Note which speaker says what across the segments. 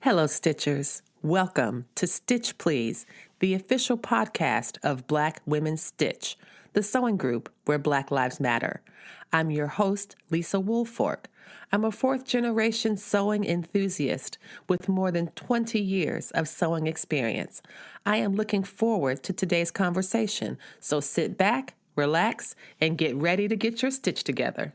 Speaker 1: Hello, Stitchers. Welcome to Stitch Please, the official podcast of Black Women Stitch, the sewing group where Black Lives Matter. I'm your host, Lisa Woolfork. I'm a fourth-generation sewing enthusiast with more than 20 years of sewing experience. I am looking forward to today's conversation, so sit back, relax, and get ready to get your stitch together.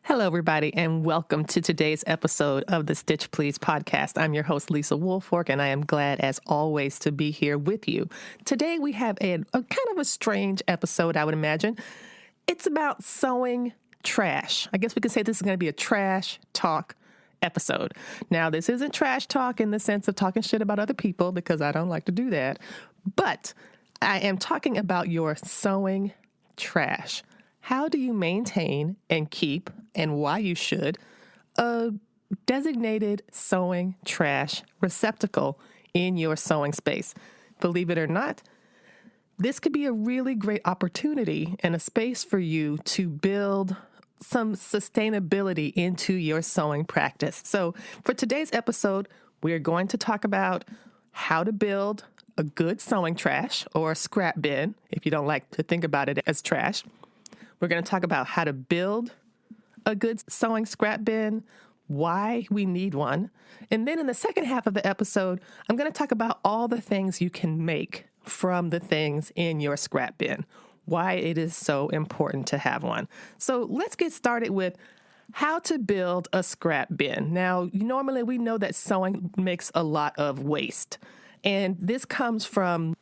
Speaker 1: Hello, everybody, and welcome to today's episode of the Stitch Please podcast. I'm your host, Lisa Woolfork, and I am glad, as always, to be here with you. Today, we have a kind of a strange episode, I would imagine. It's about sewing trash. I guess we could say this is going to be a trash talk episode. Now, this isn't trash talk in the sense of talking shit about other people, because I don't like to do that, but I am talking about your sewing trash. How do you maintain and keep, and why you should, a designated sewing trash receptacle in your sewing space? Believe it or not, this could be a really great opportunity and a space for you to build some sustainability into your sewing practice. So for today's episode, we're going to talk about how to build a good sewing trash, or a scrap bin, if you don't like to think about it as trash. We're going to talk about how to build a good sewing scrap bin, why we need one. And then in the second half of the episode, I'm going to talk about all the things you can make from the things in your scrap bin, why it is so important to have one. So let's get started with how to build a scrap bin. Now, normally we know that sewing makes a lot of waste, and this comes from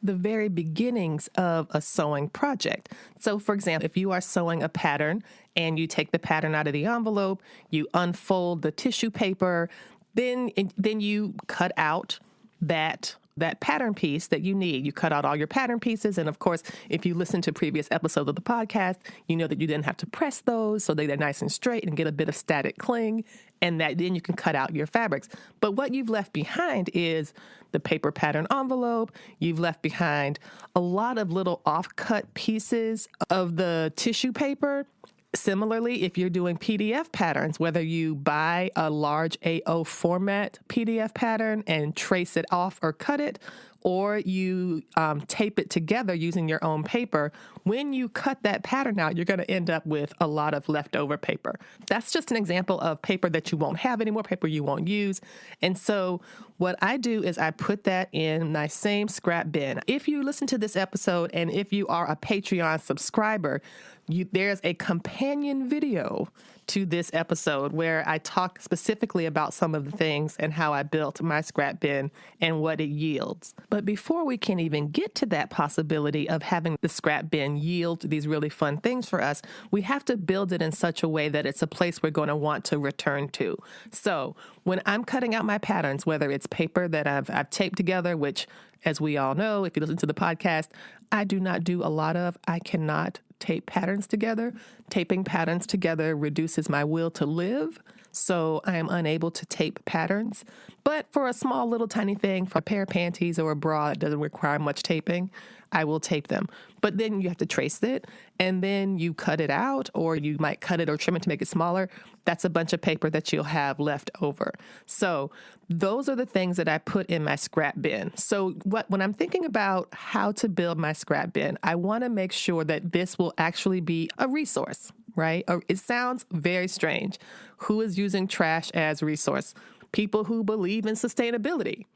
Speaker 1: the very beginnings of a sewing project. So, for example, if you are sewing a pattern and you take the pattern out of the envelope, you unfold the tissue paper, then you cut out that pattern piece that you need. You cut out all your pattern pieces. And of course, if you listen to previous episodes of the podcast, you know that you didn't have to press those, so they're nice and straight and get a bit of static cling, and that then you can cut out your fabrics. But what you've left behind is the paper pattern envelope. You've left behind a lot of little off-cut pieces of the tissue paper. Similarly, if you're doing PDF patterns, whether you buy a large A0 format PDF pattern and trace it off or cut it, or you tape it together using your own paper, when you cut that pattern out, you're going to end up with a lot of leftover paper. That's just an example of paper that you won't have anymore, paper you won't use. And so what I do is I put that in my same scrap bin. If you listen to this episode and if you are a Patreon subscriber, there's a companion video to this episode where I talk specifically about some of the things and how I built my scrap bin and what it yields. But before we can even get to that possibility of having the scrap bin yield these really fun things for us, we have to build it in such a way that it's a place we're going to want to return to. So when I'm cutting out my patterns, whether it's paper that I've taped together, which, as we all know, if you listen to the podcast, I do not do a lot of. I cannot tape patterns together. Taping patterns together reduces my will to live, so I am unable to tape patterns. But for a small little tiny thing, for a pair of panties or a bra that doesn't require much taping, I will tape them. But then you have to trace it, and then you cut it out, or you might cut it or trim it to make it smaller. That's a bunch of paper that you'll have left over. So those are the things that I put in my scrap bin. So when I'm thinking about how to build my scrap bin, I want to make sure that this will actually be a resource, right? It sounds very strange. Who is using trash as a resource? People who believe in sustainability.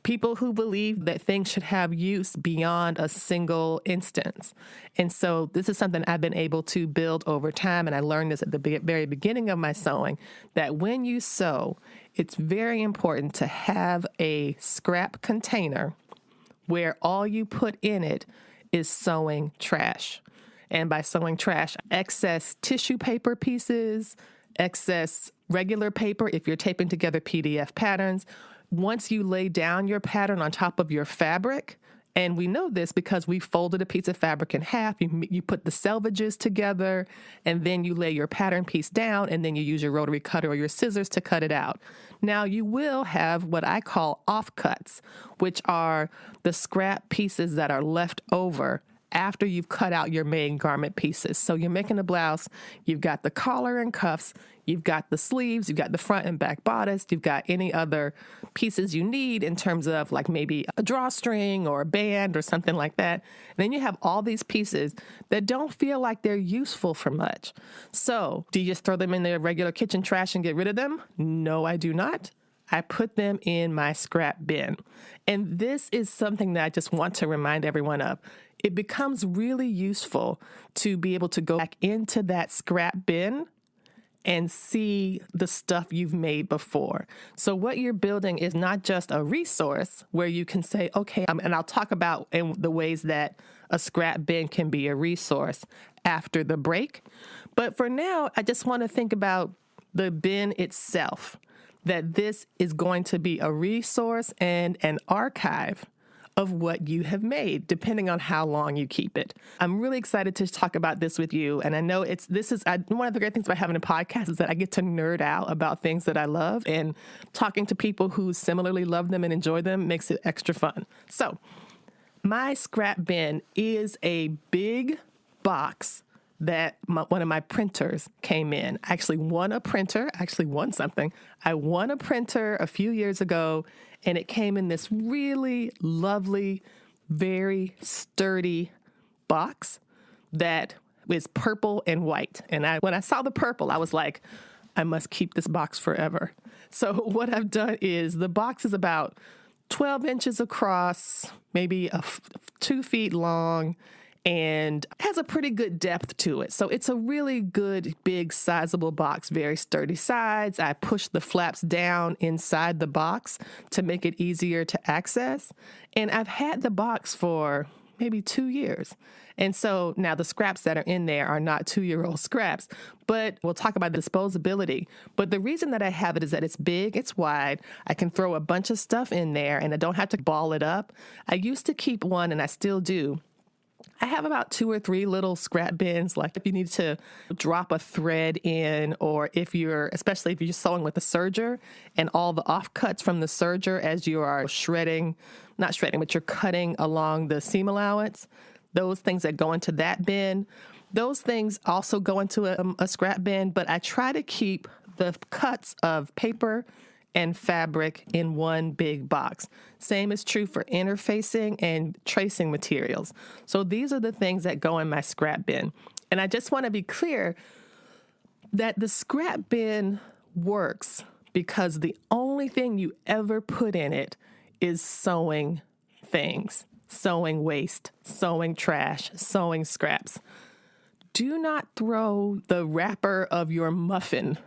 Speaker 1: People who believe that things should have use beyond a single instance. And so this is something I've been able to build over time, and I learned this at the very beginning of my sewing, that when you sew, it's very important to have a scrap container where all you put in it is sewing trash. And by sewing trash, excess tissue paper pieces, excess regular paper if you're taping together PDF patterns. Once you lay down your pattern on top of your fabric, and we know this because we folded a piece of fabric in half, you put the selvages together, and then you lay your pattern piece down, and then you use your rotary cutter or your scissors to cut it out. Now, you will have what I call offcuts, which are the scrap pieces that are left over after you've cut out your main garment pieces. So you're making a blouse, you've got the collar and cuffs, you've got the sleeves, you've got the front and back bodice, you've got any other pieces you need in terms of like maybe a drawstring or a band or something like that. And then you have all these pieces that don't feel like they're useful for much. So do you just throw them in the regular kitchen trash and get rid of them? No, I do not. I put them in my scrap bin. And this is something that I just want to remind everyone of. It becomes really useful to be able to go back into that scrap bin and see the stuff you've made before. So what you're building is not just a resource where you can say, okay, and I'll talk about in the ways that a scrap bin can be a resource after the break. But for now, I just want to think about the bin itself, that this is going to be a resource and an archive of what you have made, depending on how long you keep it. I'm really excited to talk about this with you. And I know one of the great things about having a podcast is that I get to nerd out about things that I love, and talking to people who similarly love them and enjoy them makes it extra fun. So my scrap bin is a big box that one of my printers came in. I actually won something. I won a printer a few years ago, and it came in this really lovely, very sturdy box that is purple and white. And when I saw the purple, I was like, I must keep this box forever. So what I've done is the box is about 12 inches across, maybe 2 feet long, and has a pretty good depth to it. So it's a really good, big, sizable box, very sturdy sides. I push the flaps down inside the box to make it easier to access. And I've had the box for maybe 2 years. And so now the scraps that are in there are not 2-year-old scraps, but we'll talk about the disposability. But the reason that I have it is that it's big, it's wide. I can throw a bunch of stuff in there and I don't have to ball it up. I used to keep one, and I still do. I have about 2 or 3 little scrap bins, like if you need to drop a thread in, or especially if you're sewing with a serger and all the offcuts from the serger as you are but you're cutting along the seam allowance, those things that go into that bin, those things also go into a scrap bin, but I try to keep the cuts of paper and fabric in one big box. Same is true for interfacing and tracing materials. So these are the things that go in my scrap bin. And I just want to be clear that the scrap bin works because the only thing you ever put in it is sewing things, sewing waste, sewing trash, sewing scraps. Do not throw the wrapper of your muffin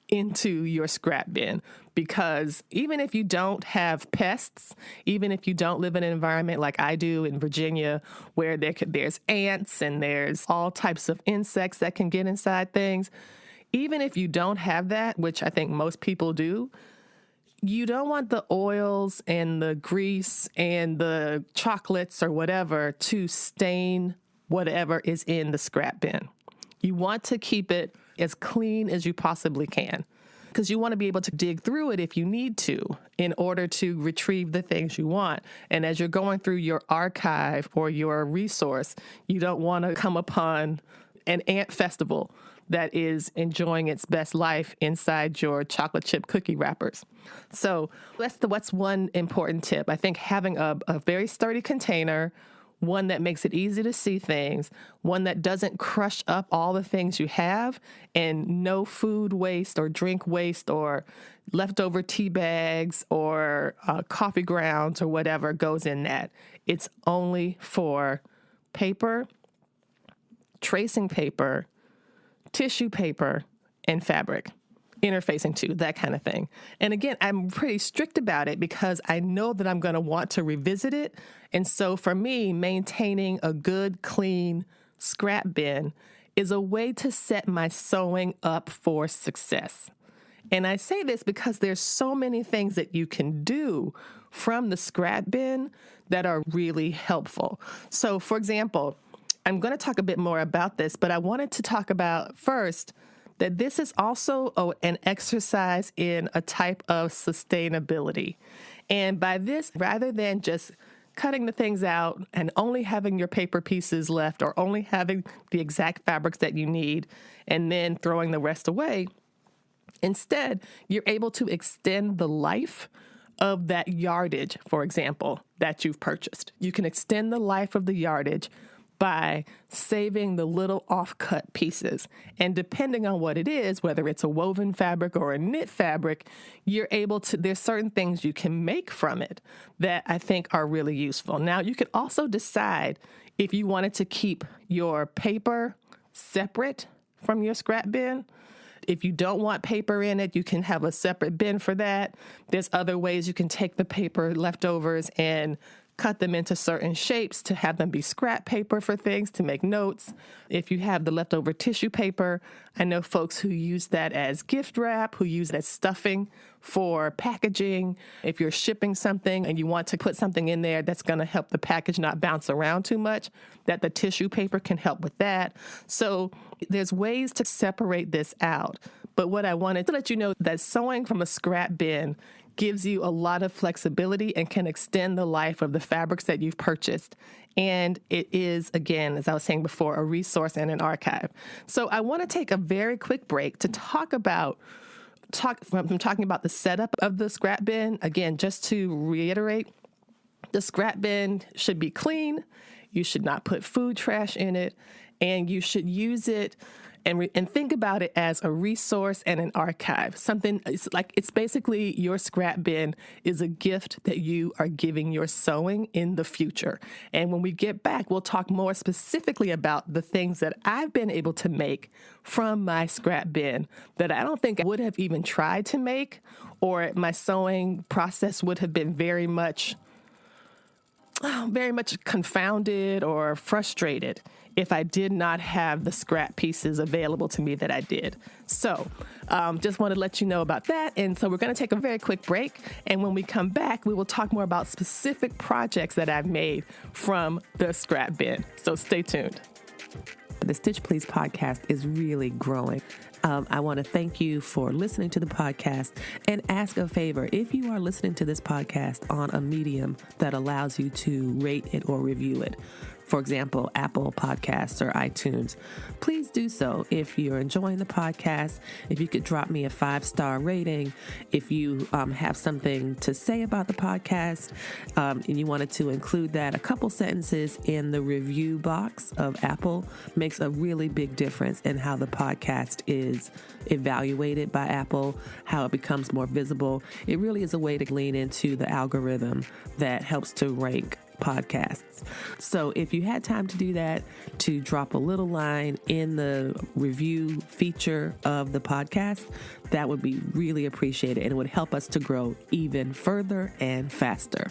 Speaker 1: into your scrap bin, because even if you don't have pests, even if you don't live in an environment like I do in Virginia, where there's ants and there's all types of insects that can get inside things, even if you don't have that, which I think most people do, you don't want the oils and the grease and the chocolates or whatever to stain whatever is in the scrap bin. You want to keep it as clean as you possibly can, because you want to be able to dig through it if you need to in order to retrieve the things you want. And as you're going through your archive or your resource, you don't want to come upon an ant festival that is enjoying its best life inside your chocolate chip cookie wrappers. So what's one important tip. I think having a very sturdy container, one that makes it easy to see things, one that doesn't crush up all the things you have, and no food waste or drink waste or leftover tea bags or coffee grounds or whatever goes in that. It's only for paper, tracing paper, tissue paper, and fabric. Interfacing too, that kind of thing. And again, I'm pretty strict about it because I know that I'm going to want to revisit it. And so for me, maintaining a good, clean scrap bin is a way to set my sewing up for success. And I say this because there's so many things that you can do from the scrap bin that are really helpful. So for example, I'm going to talk a bit more about this, but I wanted to talk about first that this is also an exercise in a type of sustainability. And by this, rather than just cutting the things out and only having your paper pieces left or only having the exact fabrics that you need and then throwing the rest away. Instead, you're able to extend the life of that yardage, for example, that you've purchased. You can extend the life of the yardage by saving the little off-cut pieces. And depending on what it is, whether it's a woven fabric or a knit fabric, you're able to, there's certain things you can make from it that I think are really useful. Now, you could also decide if you wanted to keep your paper separate from your scrap bin. If you don't want paper in it, you can have a separate bin for that. There's other ways you can take the paper leftovers and cut them into certain shapes to have them be scrap paper for things, to make notes. If you have the leftover tissue paper, I know folks who use that as gift wrap, who use that stuffing for packaging. If you're shipping something and you want to put something in there that's going to help the package not bounce around too much, that the tissue paper can help with that. So there's ways to separate this out. But what I wanted to let you know that sewing from a scrap bin gives you a lot of flexibility and can extend the life of the fabrics that you've purchased. And it is, again, as I was saying before, a resource and an archive. So I want to take a very quick break to talk about the setup of the scrap bin. Again, just to reiterate, the scrap bin should be clean. You should not put food trash in it, and you should use it and think about it as a resource and an archive. It's basically your scrap bin is a gift that you are giving your sewing in the future. And when we get back, we'll talk more specifically about the things that I've been able to make from my scrap bin that I don't think I would have even tried to make, or my sewing process would have been very much confounded or frustrated if I did not have the scrap pieces available to me that I did. So just want to let you know about that. And so we're going to take a very quick break. And when we come back, we will talk more about specific projects that I've made from the scrap bin. So stay tuned. The Stitch Please podcast is really growing. I want to thank you for listening to the podcast and ask a favor. If you are listening to this podcast on a medium that allows you to rate it or review it, for example, Apple Podcasts or iTunes, please do so. If you're enjoying the podcast, if you could drop me a 5-star rating, if you have something to say about the podcast, and you wanted to include that, a couple sentences in the review box of Apple makes a really big difference in how the podcast is evaluated by Apple, how it becomes more visible. It really is a way to lean into the algorithm that helps to rank podcasts. So if you had time to do that, to drop a little line in the review feature of the podcast, that would be really appreciated, and it would help us to grow even further and faster.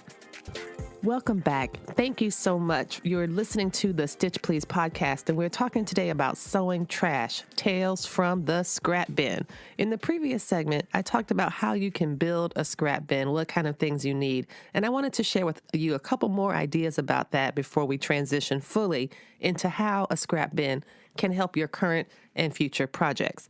Speaker 1: Welcome back. Thank you so much. You're listening to the Stitch Please podcast, and we're talking today about sewing trash, tales from the scrap bin. In the previous segment, I talked about how you can build a scrap bin, what kind of things you need, and I wanted to share with you a couple more ideas about that before we transition fully into how a scrap bin can help your current and future projects.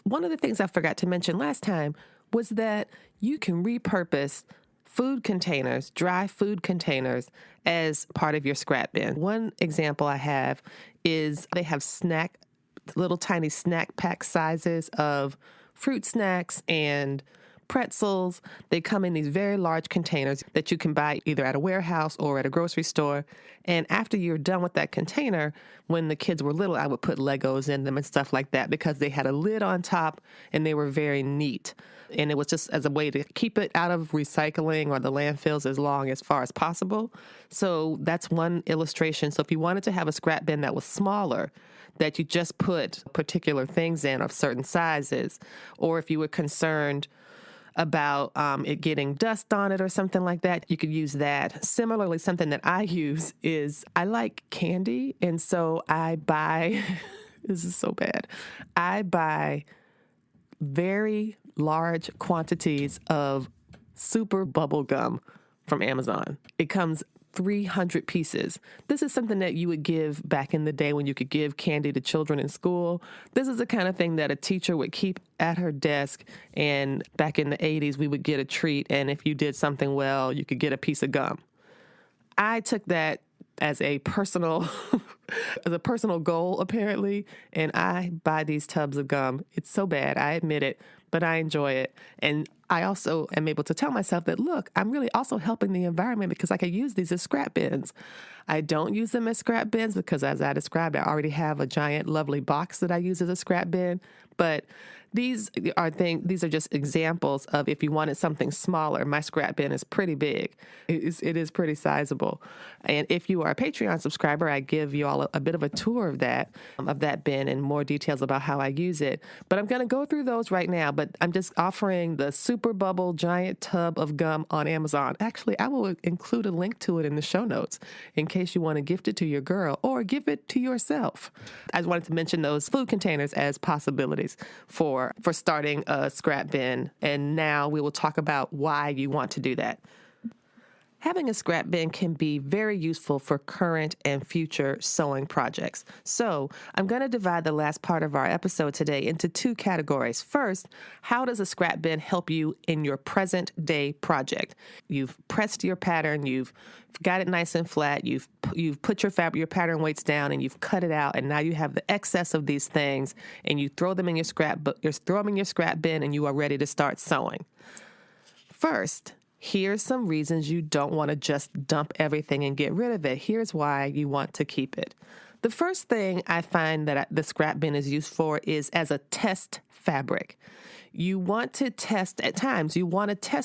Speaker 1: One of the things I forgot to mention last time was that you can repurpose food containers, dry food containers, as part of your scrap bin. One example I have is they have little tiny snack pack sizes of fruit snacks and pretzels. They come in these very large containers that you can buy either at a warehouse or at a grocery store. And after you're done with that container, when the kids were little, I would put Legos in them and stuff like that because they had a lid on top and they were very neat. And it was just as a way to keep it out of recycling or the landfills as far as possible. So that's one illustration. So if you wanted to have a scrap bin that was smaller, that you just put particular things in of certain sizes, or if you were concerned about it getting dust on it or something like that, you could use that. Similarly, something that I use is I like candy, and so I buy, this is so bad, I buy very large quantities of super bubble gum from Amazon. It comes 300 pieces. This is something that you would give back in the day when you could give candy to children in school. This is the kind of thing that a teacher would keep at her desk, and back in the 80s, we would get a treat, and if you did something well, you could get a piece of gum. I took that as a personal as a personal goal, apparently, and I buy these tubs of gum. It's so bad, I admit it, but I enjoy it. And I also am able to tell myself that, look, I'm really also helping the environment because I can use these as scrap bins. I don't use them as scrap bins because, as I described, I already have a giant, lovely box that I use as a scrap bin. But these are just examples of if you wanted something smaller. My scrap bin is pretty big. It is pretty sizable. And if you are a Patreon subscriber, I give you all a bit of a tour of that bin and more details about how I use it. But I'm going to go through those right now. But I'm just offering the Super Bubble giant tub of gum on Amazon. Actually, I will include a link to it in the show notes in case you want to gift it to your girl or give it to yourself. I just wanted to mention those food containers as possibilities for starting a scrap bin. And now we will talk about why you want to do that. Having a scrap bin can be very useful for current and future sewing projects. So I'm going to divide the last part of our episode today into two categories. First, how does a scrap bin help you in your present day project? You've pressed your pattern, you've got it nice and flat, you've put your pattern weights down, and you've cut it out, and now you have the excess of these things, and you throw them in your scrap bin, and you are ready to start sewing. First, here's some reasons you don't want to just dump everything and get rid of it. Here's why you want to keep it. The first thing I find that the scrap bin is used for is as a test fabric. You want to test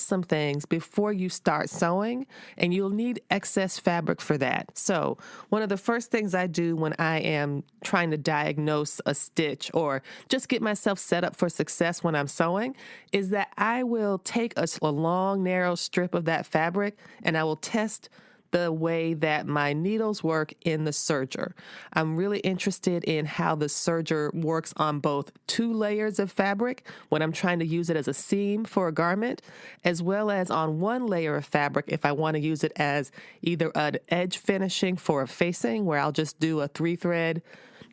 Speaker 1: some things before you start sewing, and you'll need excess fabric for that. So one of the first things I do when I am trying to diagnose a stitch or just get myself set up for success when I'm sewing is that I will take a long, narrow strip of that fabric and I will test the way that my needles work in the serger. I'm really interested in how the serger works on both two layers of fabric when I'm trying to use it as a seam for a garment, as well as on one layer of fabric if I want to use it as either an edge finishing for a facing, where I'll just do a 3-thread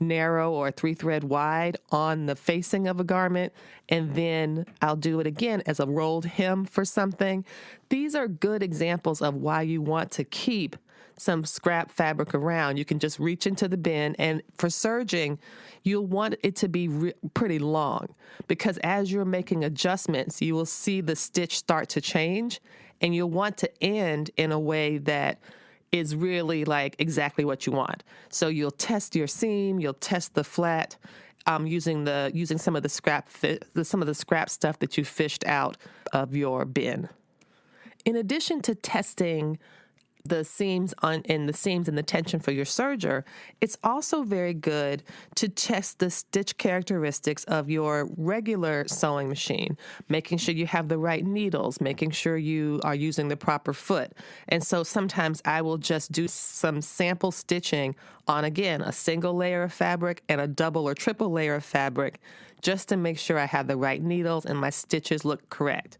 Speaker 1: narrow or a 3-thread wide on the facing of a garment, and then I'll do it again as a rolled hem for something. These are good examples of why you want to keep some scrap fabric around. You can just reach into the bin, and for serging, you'll want it to be pretty long, because as you're making adjustments, you will see the stitch start to change, and you'll want to end in a way that is really like exactly what you want. So you'll test your seam, you'll test the flat, using some of the scrap stuff that you fished out of your bin. In addition to testing the seams and the tension for your serger, it's also very good to test the stitch characteristics of your regular sewing machine, making sure you have the right needles, making sure you are using the proper foot. And so sometimes I will just do some sample stitching on, again, a single layer of fabric and a double or triple layer of fabric, just to make sure I have the right needles and my stitches look correct.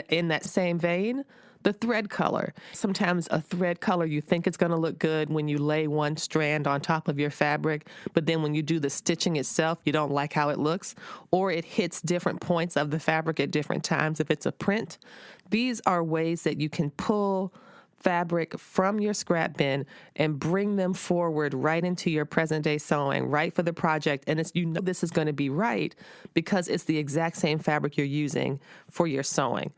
Speaker 1: In that same vein, the thread color. Sometimes a thread color, you think it's going to look good when you lay one strand on top of your fabric, but then when you do the stitching itself, you don't like how it looks, or it hits different points of the fabric at different times if it's a print. These are ways that you can pull fabric from your scrap bin and bring them forward right into your present day sewing, right for the project. And this is going to be right because it's the exact same fabric you're using for your sewing.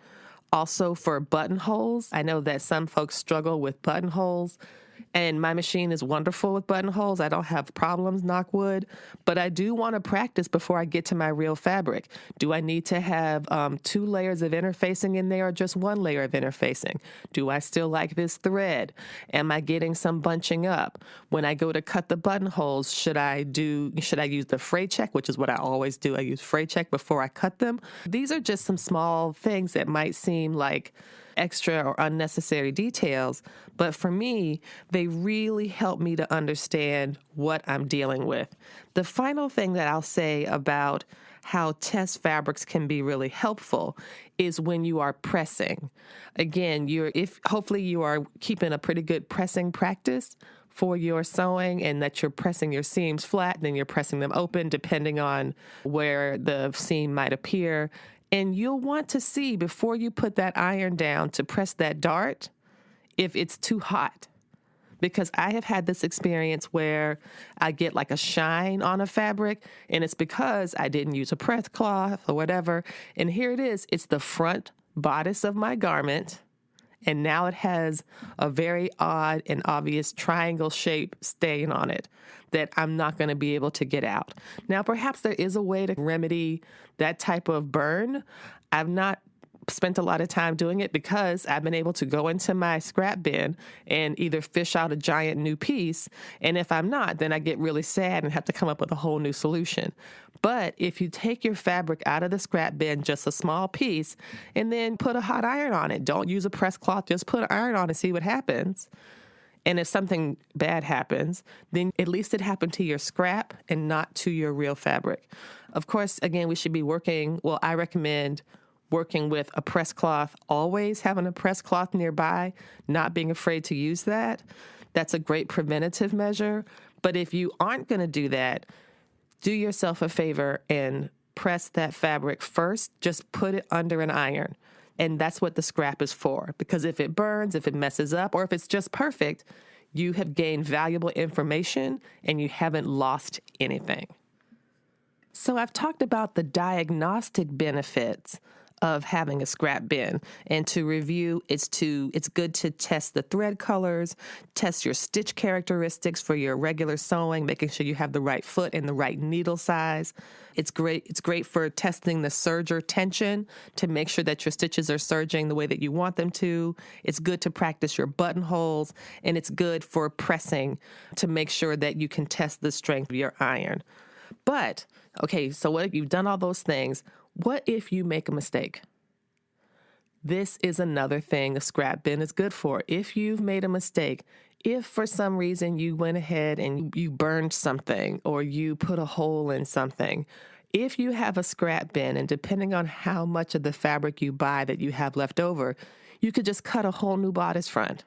Speaker 1: Also, for buttonholes, I know that some folks struggle with buttonholes, and my machine is wonderful with buttonholes. I don't have problems, knock wood, but I do want to practice before I get to my real fabric. Do I need to have 2 layers of interfacing in there or just 1 layer of interfacing? Do I still like this thread? Am I getting some bunching up? When I go to cut the buttonholes, should I use the fray check, which is what I always do. I use fray check before I cut them. These are just some small things that might seem like extra or unnecessary details, but for me, they really help me to understand what I'm dealing with. The final thing that I'll say about how test fabrics can be really helpful is when you are pressing. Again, hopefully you are keeping a pretty good pressing practice for your sewing, and that you're pressing your seams flat, and then you're pressing them open depending on where the seam might appear. And you'll want to see before you put that iron down to press that dart if it's too hot. because I have had this experience where I get like a shine on a fabric, and it's because I didn't use a press cloth or whatever. And here it is. It's the front bodice of my garment. And now it has a very odd and obvious triangle shape stain on it that I'm not going to be able to get out. Now, perhaps there is a way to remedy that type of burn. I've not spent a lot of time doing it because I've been able to go into my scrap bin and either fish out a giant new piece. And if I'm not, then I get really sad and have to come up with a whole new solution. But if you take your fabric out of the scrap bin, just a small piece, and then put a hot iron on it, don't use a press cloth, just put an iron on and see what happens. And if something bad happens, then at least it happened to your scrap and not to your real fabric. Of course, again, we should be I recommend working with a press cloth, always having a press cloth nearby, not being afraid to use that. That's a great preventative measure. But if you aren't going to do that, do yourself a favor and press that fabric first. Just put it under an iron. And that's what the scrap is for. Because if it burns, if it messes up, or if it's just perfect, you have gained valuable information and you haven't lost anything. So I've talked about the diagnostic benefits of having a scrap bin. And to review, it's good to test the thread colors, test your stitch characteristics for your regular sewing, making sure you have the right foot and the right needle size. It's great for testing the serger tension to make sure that your stitches are serging the way that you want them to. It's good to practice your buttonholes, and it's good for pressing to make sure that you can test the strength of your iron. But, okay, so what you've done all those things. What if you make a mistake? This is another thing a scrap bin is good for. If you've made a mistake, if for some reason you went ahead and you burned something or you put a hole in something, if you have a scrap bin, and depending on how much of the fabric you buy that you have left over, you could just cut a whole new bodice front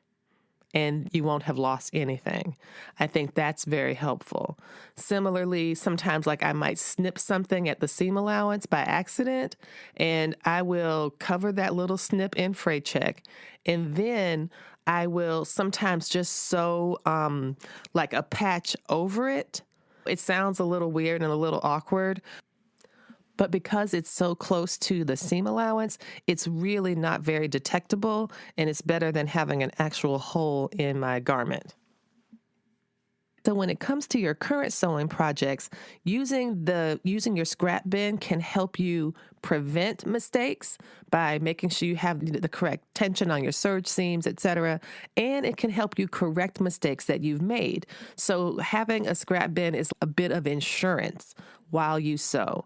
Speaker 1: and you won't have lost anything. I think that's very helpful. Similarly, sometimes I might snip something at the seam allowance by accident, and I will cover that little snip in fray check, and then I will sometimes just sew a patch over it. It sounds a little weird and a little awkward, but because it's so close to the seam allowance, it's really not very detectable, and it's better than having an actual hole in my garment. So when it comes to your current sewing projects, using your scrap bin can help you prevent mistakes by making sure you have the correct tension on your serge seams, etc. And it can help you correct mistakes that you've made. So having a scrap bin is a bit of insurance while you sew.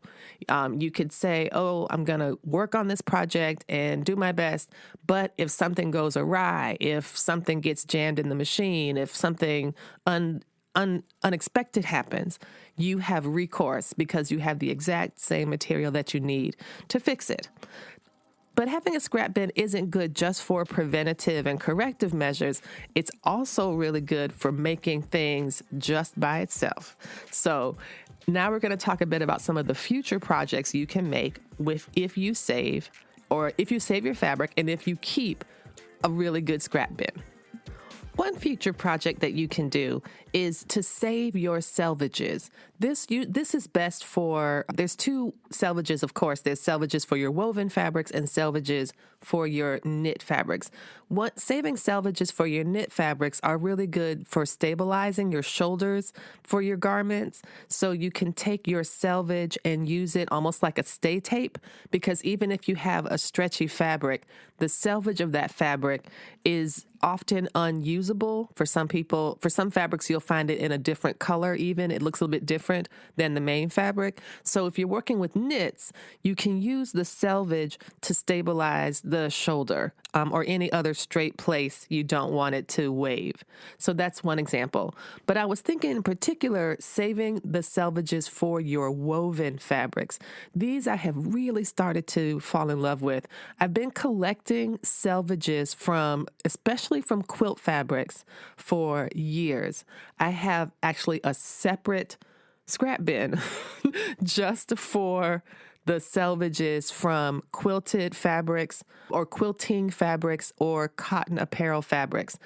Speaker 1: You could say, I'm going to work on this project and do my best, but if something goes awry, if something gets jammed in the machine, if something unexpected happens, you have recourse because you have the exact same material that you need to fix it. But having a scrap bin isn't good just for preventative and corrective measures. It's also really good for making things just by itself. So now we're going to talk a bit about some of the future projects you can make if you save your fabric and if you keep a really good scrap bin. One future project that you can do is to save your selvages. This is best for, there's two selvages, of course. There's selvages for your woven fabrics and selvages for your knit fabrics. Saving selvages for your knit fabrics are really good for stabilizing your shoulders for your garments. So you can take your selvage and use it almost like a stay tape, because even if you have a stretchy fabric, the selvage of that fabric is often unusable for some people. For some fabrics, you'll find it in a different color even. It looks a little bit different than the main fabric. So if you're working with knits, you can use the selvage to stabilize the shoulder or any other straight place you don't want it to wave. So that's one example. But I was thinking in particular, saving the selvages for your woven fabrics. These I have really started to fall in love with. I've been collecting selvages especially from quilt fabrics for years. I have actually a separate scrap bin just for the selvages from quilted fabrics or quilting fabrics or cotton apparel fabrics.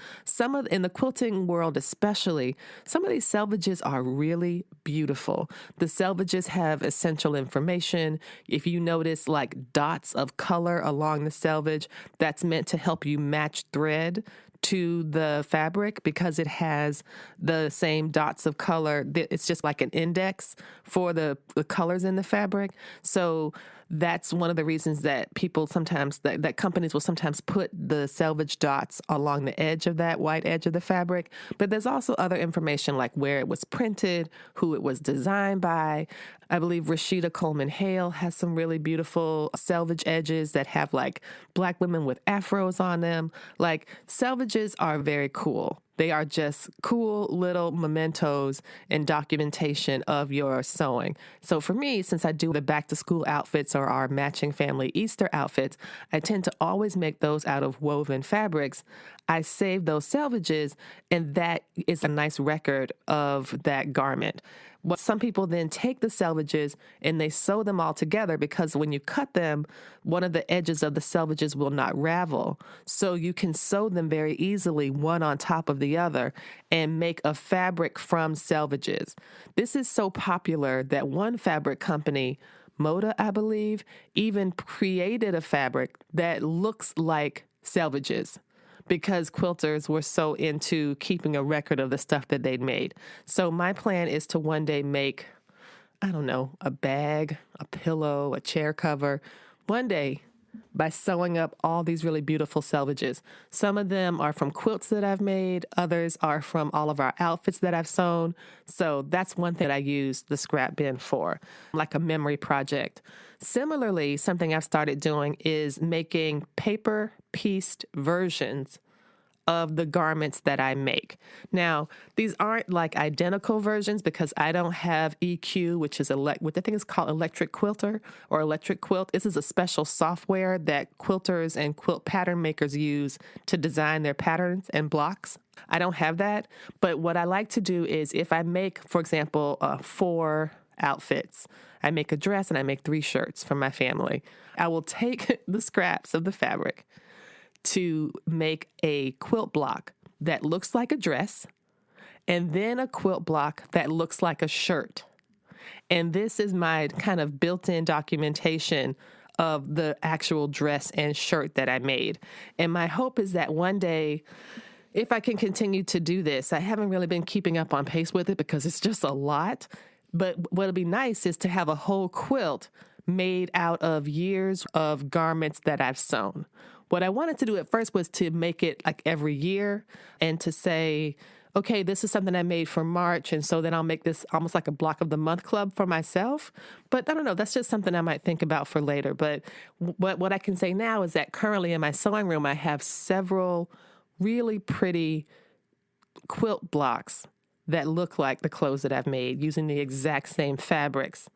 Speaker 1: In the quilting world especially, some of these selvages are really beautiful. The selvages have essential information. If you notice like dots of color along the selvage, that's meant to help you match thread to the fabric because it has the same dots of color. It's just like an index for the colors in the fabric. So that's one of the reasons that people sometimes, that companies will sometimes put the selvage dots along the edge of that white edge of the fabric. But there's also other information like where it was printed, who it was designed by. I believe Rashida Coleman Hale has some really beautiful selvage edges that have like Black women with afros on them. Like selvages are very cool. They are just cool little mementos and documentation of your sewing. So for me, since I do the back to school outfits or our matching family Easter outfits, I tend to always make those out of woven fabrics. I save those selvages, and that is a nice record of that garment. But some people then take the selvages and they sew them all together because when you cut them, one of the edges of the selvages will not ravel. So you can sew them very easily, one on top of the other, and make a fabric from selvages. This is so popular that one fabric company, Moda, I believe, even created a fabric that looks like selvages, because quilters were so into keeping a record of the stuff that they'd made. So my plan is to one day make, I don't know, a bag, a pillow, a chair cover, one day by sewing up all these really beautiful selvages. Some of them are from quilts that I've made. Others are from all of our outfits that I've sewn. So that's one thing that I use the scrap bin for, like a memory project. Similarly, something I've started doing is making paper-pieced versions of the garments that I make. Now, these aren't like identical versions because I don't have EQ, which is what I think is called Electric Quilter or Electric Quilt. This is a special software that quilters and quilt pattern makers use to design their patterns and blocks. I don't have that, but what I like to do is if I make, for example, 4 outfits, I make a dress and I make 3 shirts for my family, I will take the scraps of the fabric to make a quilt block that looks like a dress, and then a quilt block that looks like a shirt. And this is my kind of built-in documentation of the actual dress and shirt that I made. And my hope is that one day, if I can continue to do this, I haven't really been keeping up on pace with it because it's just a lot. But what'll be nice is to have a whole quilt made out of years of garments that I've sewn. What I wanted to do at first was to make it like every year and to say, okay, this is something I made for March, and so then I'll make this almost like a block of the month club for myself. But I don't know, that's just something I might think about for later. But what I can say now is that currently in my sewing room, I have several really pretty quilt blocks that look like the clothes that I've made using the exact same fabrics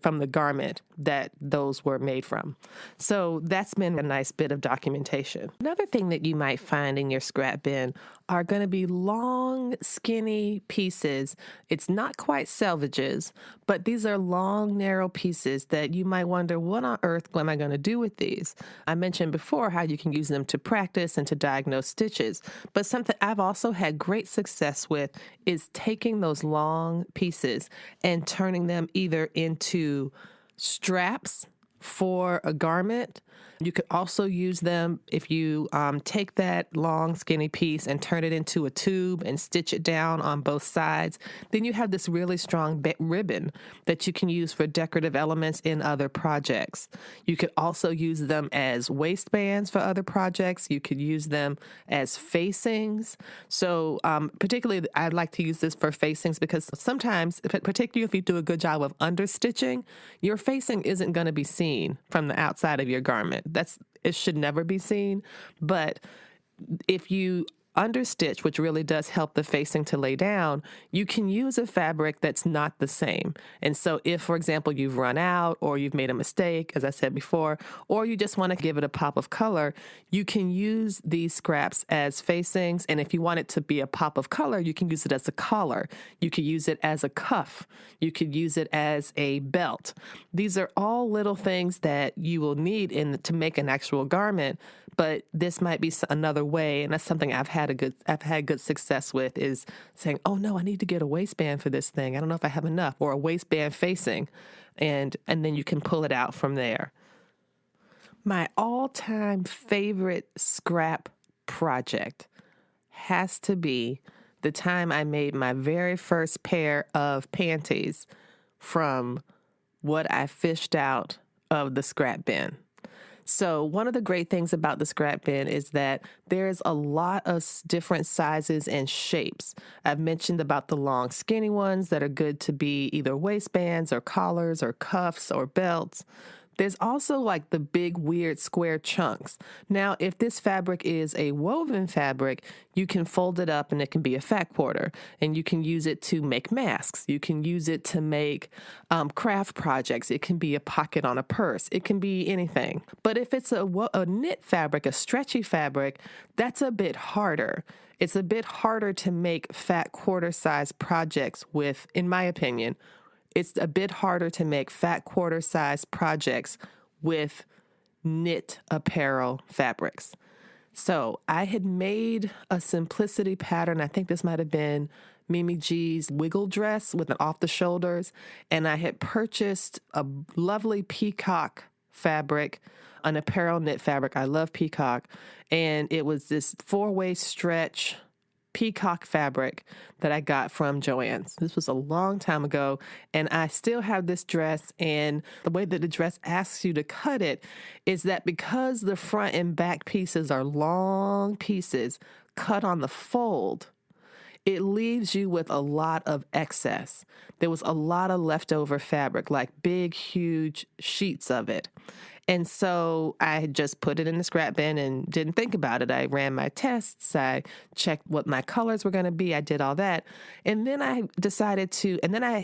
Speaker 1: from the garment that those were made from. So that's been a nice bit of documentation. Another thing that you might find in your scrap bin are going to be long, skinny pieces. It's not quite selvages, but these are long, narrow pieces that you might wonder, what on earth am I going to do with these? I mentioned before how you can use them to practice and to diagnose stitches, but something I've also had great success with is taking those long pieces and turning them either into straps for a garment. You could also use them if you take that long, skinny piece and turn it into a tube and stitch it down on both sides. Then you have this really strong ribbon that you can use for decorative elements in other projects. You could also use them as waistbands for other projects. You could use them as facings. So particularly, I'd like to use this for facings because sometimes, particularly if you do a good job of understitching, your facing isn't going to be seen from the outside of your garment. It should never be seen. But if you understitch, which really does help the facing to lay down, you can use a fabric that's not the same. And so if, for example, you've run out or you've made a mistake, as I said before, or you just want to give it a pop of color, you can use these scraps as facings. And if you want it to be a pop of color, you can use it as a collar. You could use it as a cuff. You could use it as a belt. These are all little things that you will need to make an actual garment, but this might be another way, and that's something I've had good success with, is saying, oh no, I need to get a waistband for this thing. I don't know if I have enough, or a waistband facing, and then you can pull it out from there. My all-time favorite scrap project has to be the time I made my very first pair of panties from what I fished out of the scrap bin. So one of the great things about the scrap bin is that there's a lot of different sizes and shapes. I've mentioned about the long, skinny ones that are good to be either waistbands or collars or cuffs or belts. There's also like the big, weird square chunks. Now, if this fabric is a woven fabric, you can fold it up and it can be a fat quarter, and you can use it to make masks. You can use it to make craft projects. It can be a pocket on a purse. It can be anything. But if it's a knit fabric, a stretchy fabric, that's a bit harder. It's a bit harder to make fat quarter size projects with, in my opinion. It's a bit harder to make fat quarter size projects with knit apparel fabrics. So I had made a simplicity pattern. I think this might have been Mimi G's wiggle dress with an off the shoulders. And I had purchased a lovely peacock fabric, an apparel knit fabric. I love peacock. And it was this 4-way stretch peacock fabric that I got from Joann's. This was a long time ago, and I still have this dress, and the way that the dress asks you to cut it is that because the front and back pieces are long pieces cut on the fold, it leaves you with a lot of excess. There was a lot of leftover fabric, like big, huge sheets of it. And so I had just put it in the scrap bin and didn't think about it. I ran my tests. I checked what my colors were going to be. I did all that. And then I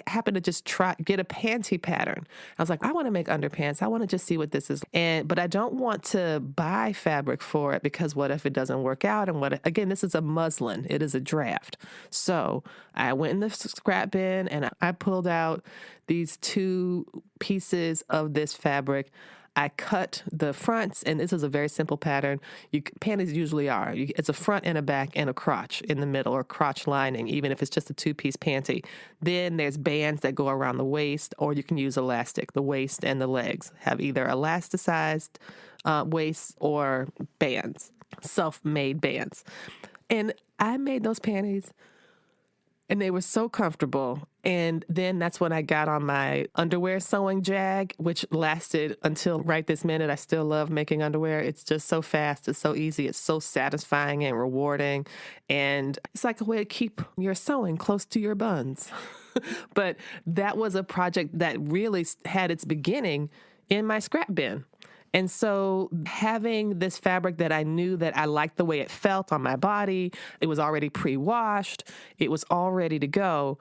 Speaker 1: happened to just get a panty pattern. I was like, I want to make underpants. I want to just see what this is. But I don't want to buy fabric for it, because what if it doesn't work out? And again, this is a muslin. It is a draft. So I went in the scrap bin and I pulled out these 2 pieces of this fabric. I cut the fronts, and this is a very simple pattern. Panties usually are. It's a front and a back and a crotch in the middle, or crotch lining, even if it's just a 2-piece panty. Then there's bands that go around the waist, or you can use elastic. The waist and the legs have either elasticized waists or bands, self-made bands. And I made those panties, and they were so comfortable. And then that's when I got on my underwear sewing jag, which lasted until right this minute. I still love making underwear. It's just so fast. It's so easy. It's so satisfying and rewarding. And it's like a way to keep your sewing close to your buns. But that was a project that really had its beginning in my scrap bin. And so having this fabric that I knew that I liked the way it felt on my body, it was already pre-washed, it was all ready to go.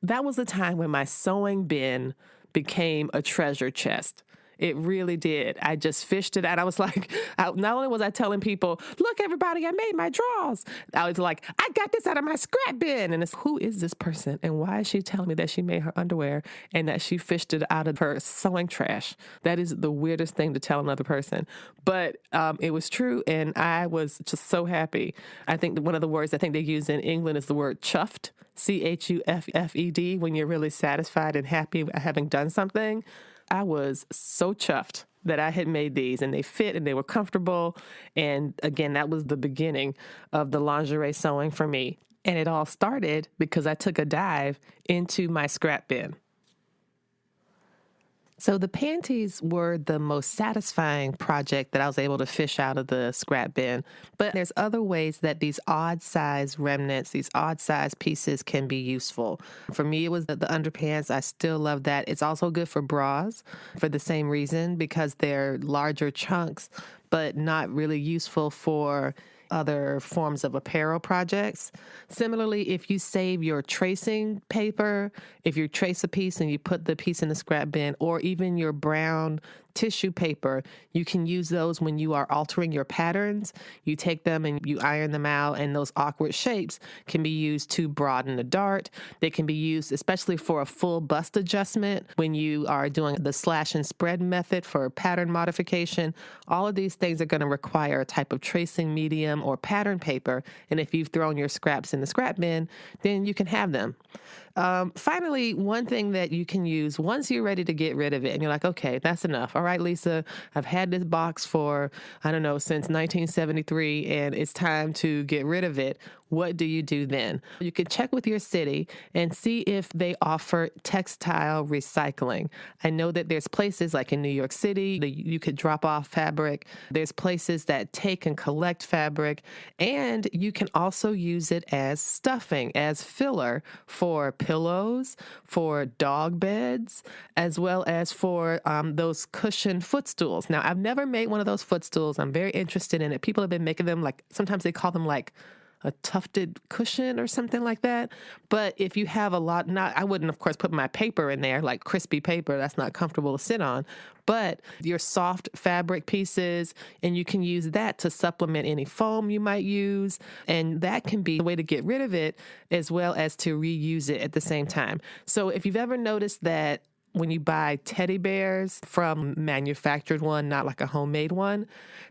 Speaker 1: That was the time when my sewing bin became a treasure chest. It really did. I just fished it out. I was like, not only was I telling people, look, everybody, I made my drawers. I was like, I got this out of my scrap bin. And who is this person? And why is she telling me that she made her underwear and that she fished it out of her sewing trash? That is the weirdest thing to tell another person. But it was true, and I was just so happy. I think one of the words I think they use in England is the word chuffed, CHUFFED, when you're really satisfied and happy having done something. I was so chuffed that I had made these, and they fit and they were comfortable. And again, that was the beginning of the lingerie sewing for me. And it all started because I took a dive into my scrap bin. So the panties were the most satisfying project that I was able to fish out of the scrap bin. But there's other ways that these odd size remnants, these odd size pieces can be useful. For me, it was the underpants. I still love that. It's also good for bras for the same reason, because they're larger chunks, but not really useful for other forms of apparel projects. Similarly, if you save your tracing paper, if you trace a piece and you put the piece in the scrap bin, or even your brown tissue paper, you can use those when you are altering your patterns. You take them and you iron them out, and those awkward shapes can be used to broaden the dart. They can be used especially for a full bust adjustment when you are doing the slash and spread method for pattern modification. All of these things are going to require a type of tracing medium or pattern paper, and if you've thrown your scraps in the scrap bin, then you can have them. Finally, one thing that you can use once you're ready to get rid of it and you're like, okay, that's enough. All right, Lisa, I've had this box for, since 1973, and it's time to get rid of it. What do you do then? You can check with your city and see if they offer textile recycling. I know that there's places like in New York City that you could drop off fabric. There's places that take and collect fabric, and you can also use it as stuffing, as filler for pillows, for dog beds, as well as for those cushioned footstools. Now, I've never made one of those footstools. I'm very interested in it. People have been making them sometimes they call them a tufted cushion or something like that. But if you have I wouldn't, of course, put my paper in there, like crispy paper. That's not comfortable to sit on. But your soft fabric pieces, and you can use that to supplement any foam you might use. And that can be a way to get rid of it as well as to reuse it at the same time. So if you've ever noticed that when you buy teddy bears from manufactured one, not like a homemade one,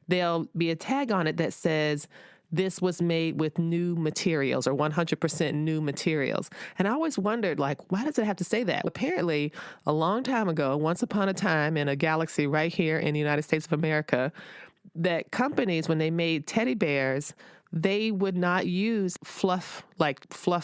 Speaker 1: there'll be a tag on it that says, this was made with new materials or 100% new materials. And I always wondered, why does it have to say that? Apparently, a long time ago, once upon a time in a galaxy right here in the United States of America, that companies, when they made teddy bears, they would not use fluff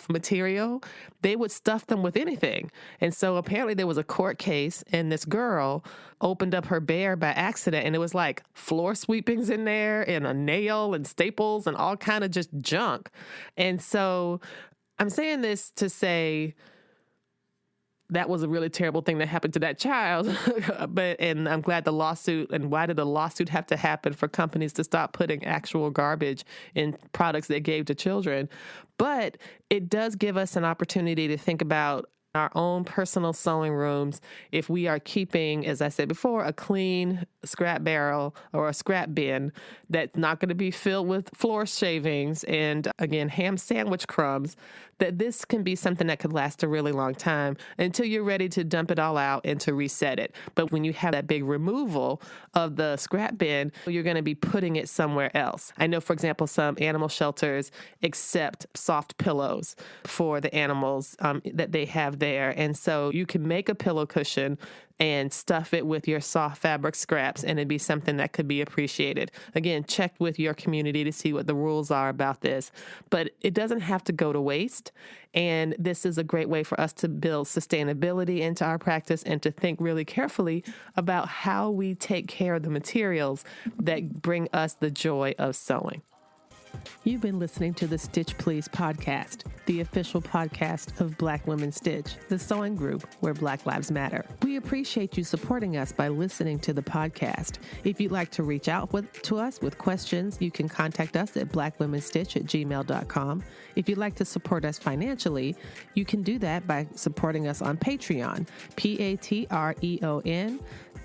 Speaker 1: material. They would stuff them with anything. And so apparently there was a court case, and this girl opened up her bear by accident, and it was like floor sweepings in there and a nail and staples and all kind of just junk. And so I'm saying this to say that was a really terrible thing that happened to that child. And I'm glad the lawsuit, and why did the lawsuit have to happen for companies to stop putting actual garbage in products they gave to children? But it does give us an opportunity to think about our own personal sewing rooms. If we are keeping, as I said before, a clean scrap barrel or a scrap bin that's not going to be filled with floor shavings and, again, ham sandwich crumbs, that this can be something that could last a really long time until you're ready to dump it all out and to reset it. But when you have that big removal of the scrap bin, you're going to be putting it somewhere else. I know, for example, some animal shelters accept soft pillows for the animals that they have there. And so you can make a pillow cushion and stuff it with your soft fabric scraps, and it'd be something that could be appreciated. Again, check with your community to see what the rules are about this. But it doesn't have to go to waste, and this is a great way for us to build sustainability into our practice and to think really carefully about how we take care of the materials that bring us the joy of sewing. You've been listening to the Stitch Please podcast, the official podcast of Black Women Stitch, the sewing group where Black Lives Matter. We appreciate you supporting us by listening to the podcast. If you'd like to reach out to us with questions, you can contact us at blackwomensstitch@gmail.com. If you'd like to support us financially, you can do that by supporting us on Patreon, Patreon.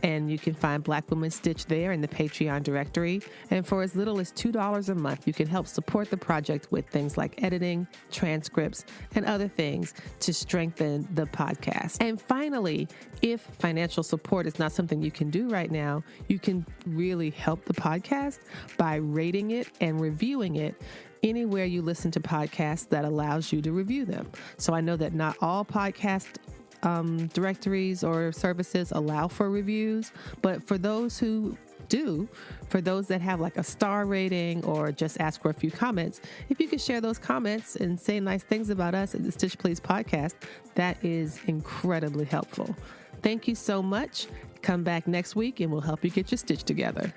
Speaker 1: And you can find Black Women Stitch there in the Patreon directory. And for as little as $2 a month, you can help support the project with things like editing, transcripts, and other things to strengthen the podcast. And finally, if financial support is not something you can do right now, you can really help the podcast by rating it and reviewing it anywhere you listen to podcasts that allows you to review them. So I know that not all podcast directories or services allow for reviews, but for those who do, for those that have like a star rating or just ask for a few comments, if you could share those comments and say nice things about us at the Stitch Please podcast, that is incredibly helpful. Thank you so much. Come back next week and we'll help you get your stitch together.